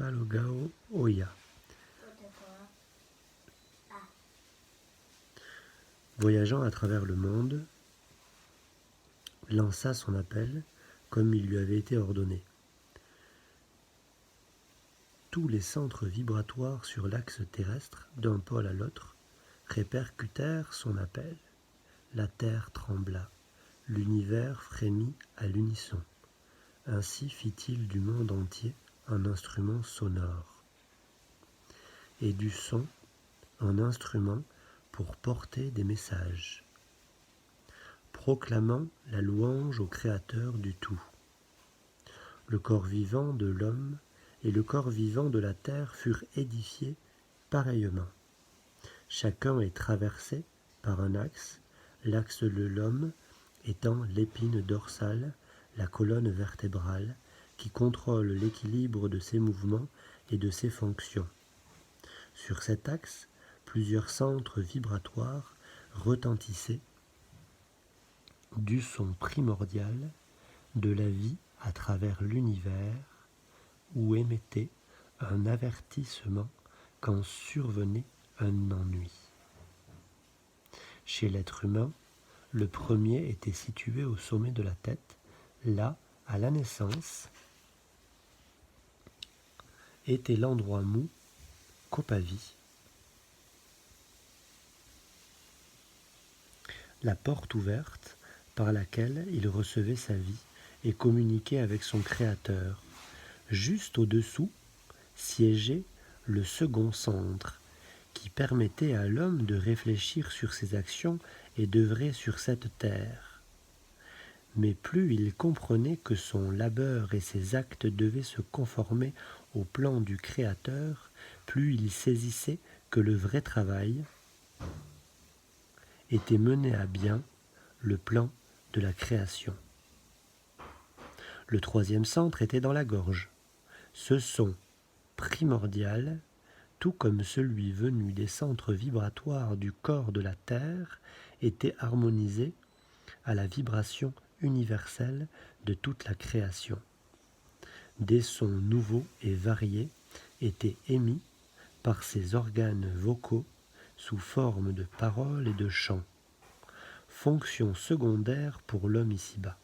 Palogao Oya. Voyageant à travers le monde, lança son appel comme il lui avait été ordonné. Tous les centres vibratoires sur l'axe terrestre, d'un pôle à l'autre, répercutèrent son appel. La terre trembla, l'univers frémit à l'unisson. Ainsi fit-il du monde entier un instrument sonore. Et du son, un instrument pour porter des messages, proclamant la louange au Créateur du tout. Le corps vivant de l'homme et le corps vivant de la terre furent édifiés pareillement. Chacun est traversé par un axe, l'axe de l'homme étant l'épine dorsale, la colonne vertébrale, qui contrôle l'équilibre de ses mouvements et de ses fonctions. Sur cet axe, plusieurs centres vibratoires retentissaient du son primordial de la vie à travers l'univers ou émettaient un avertissement quand survenait un ennui. Chez l'être humain, le premier était situé au sommet de la tête, là, à la naissance, était l'endroit mou, Kopavi. La porte ouverte par laquelle il recevait sa vie et communiquait avec son Créateur. Juste au-dessous siégeait le second centre, qui permettait à l'homme de réfléchir sur ses actions et d'œuvrer sur cette terre. Mais plus il comprenait que son labeur et ses actes devaient se conformer au plan du Créateur, plus il saisissait que le vrai travail était mené à bien le plan de la création. Le troisième centre était dans la gorge. Ce son primordial, tout comme celui venu des centres vibratoires du corps de la Terre, était harmonisé à la vibration universelle de toute la création. Des sons nouveaux et variés étaient émis par ces organes vocaux sous forme de paroles et de chants, fonction secondaire pour l'homme ici-bas.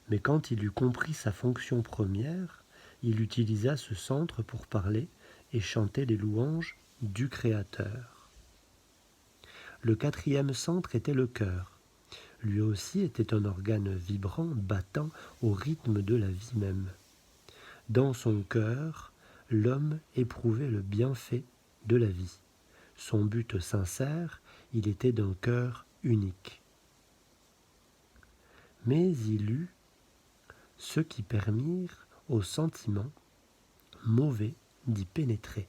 Mais quand il eut compris sa fonction première, il utilisa ce centre pour parler et chanter les louanges du Créateur. Le quatrième centre était le cœur. Lui aussi était un organe vibrant, battant au rythme de la vie même. Dans son cœur, l'homme éprouvait le bienfait de la vie. Son but sincère, il était d'un cœur unique. Mais il eut ceux qui permirent aux sentiments mauvais d'y pénétrer.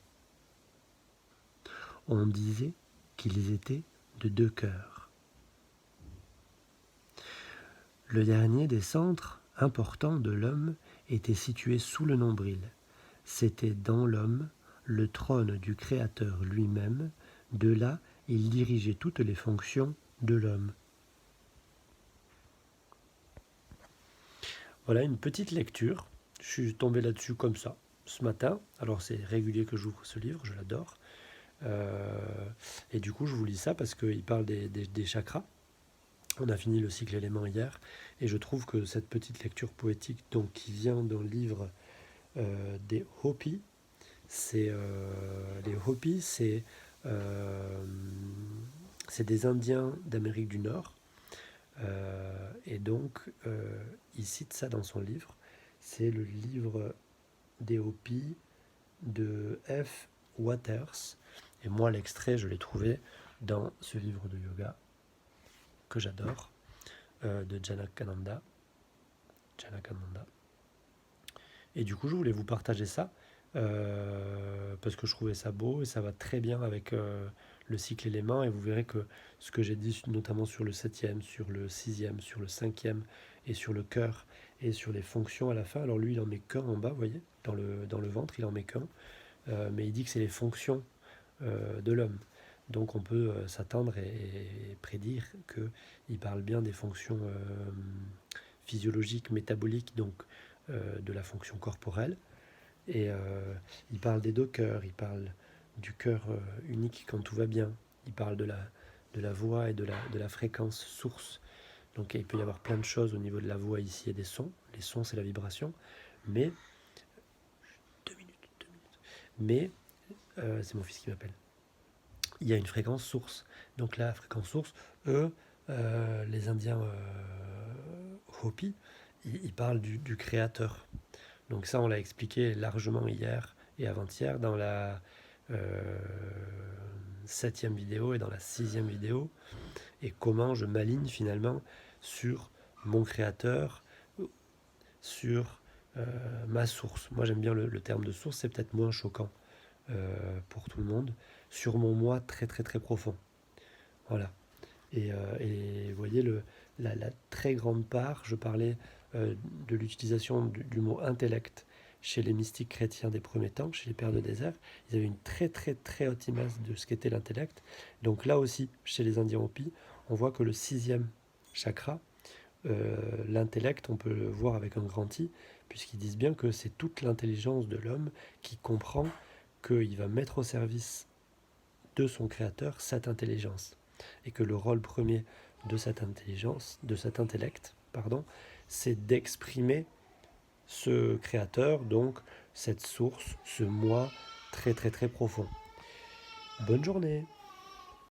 On disait qu'ils étaient de deux cœurs. Le dernier des centres importants de l'homme était situé sous le nombril. C'était dans l'homme le trône du Créateur lui-même. De là, il dirigeait toutes les fonctions de l'homme. Voilà une petite lecture. Je suis tombé là-dessus comme ça, ce matin. Alors c'est régulier que j'ouvre ce livre, je l'adore. Et du coup, je vous lis ça parce qu'il parle des chakras. On a fini le cycle élément hier. Et je trouve que cette petite lecture poétique donc, qui vient d'un livre des Hopis, les Hopis, c'est des Indiens d'Amérique du Nord. Et donc, il cite ça dans son livre. C'est le livre des Hopis de F. Waters. Et moi, l'extrait, je l'ai trouvé dans ce livre de yoga que j'adore, de Janakananda. Et du coup, je voulais vous partager ça, parce que je trouvais ça beau et ça va très bien avec le cycle élément. Et vous verrez que ce que j'ai dit, notamment sur le 7e, sur le 6e, sur le 5e, et sur le cœur, et sur les fonctions à la fin. Alors lui, il en met qu'un en bas, vous voyez, dans le ventre, il en met qu'un. Mais il dit que c'est les fonctions de l'homme. Donc on peut s'attendre et prédire qu'il parle bien des fonctions physiologiques, métaboliques, donc de la fonction corporelle, Et il parle des deux cœurs, il parle du cœur unique quand tout va bien, il parle de la voix et de la fréquence source. Donc il peut y avoir plein de choses au niveau de la voix ici et des sons. Les sons, c'est la vibration. Mais, 2 minutes, 2 minutes. Mais, c'est mon fils qui m'appelle. Il y a une fréquence source. Donc la fréquence source, eux, les Indiens Hopi, ils parlent du créateur. Donc ça, on l'a expliqué largement hier et avant-hier dans la 7e vidéo et dans la 6e vidéo, et comment je m'aligne finalement sur mon créateur, sur ma source. Moi j'aime bien le terme de source, c'est peut-être moins choquant pour tout le monde, sur mon moi très très très profond. Voilà. Et vous voyez la très grande part, je parlais de l'utilisation du mot intellect chez les mystiques chrétiens des premiers temps, chez les pères de désert. Ils avaient une très très très haute image de ce qu'était l'intellect. Donc là aussi, chez les Indiens Hopi, on voit que le 6e chakra, l'intellect, on peut le voir avec un grand I, puisqu'ils disent bien que c'est toute l'intelligence de l'homme qui comprend qu'il va mettre au service de son créateur cette intelligence, et que le rôle premier de cette intelligence, de cet intellect, pardon, c'est d'exprimer ce créateur, donc cette source, ce moi très très très profond. Bonne journée.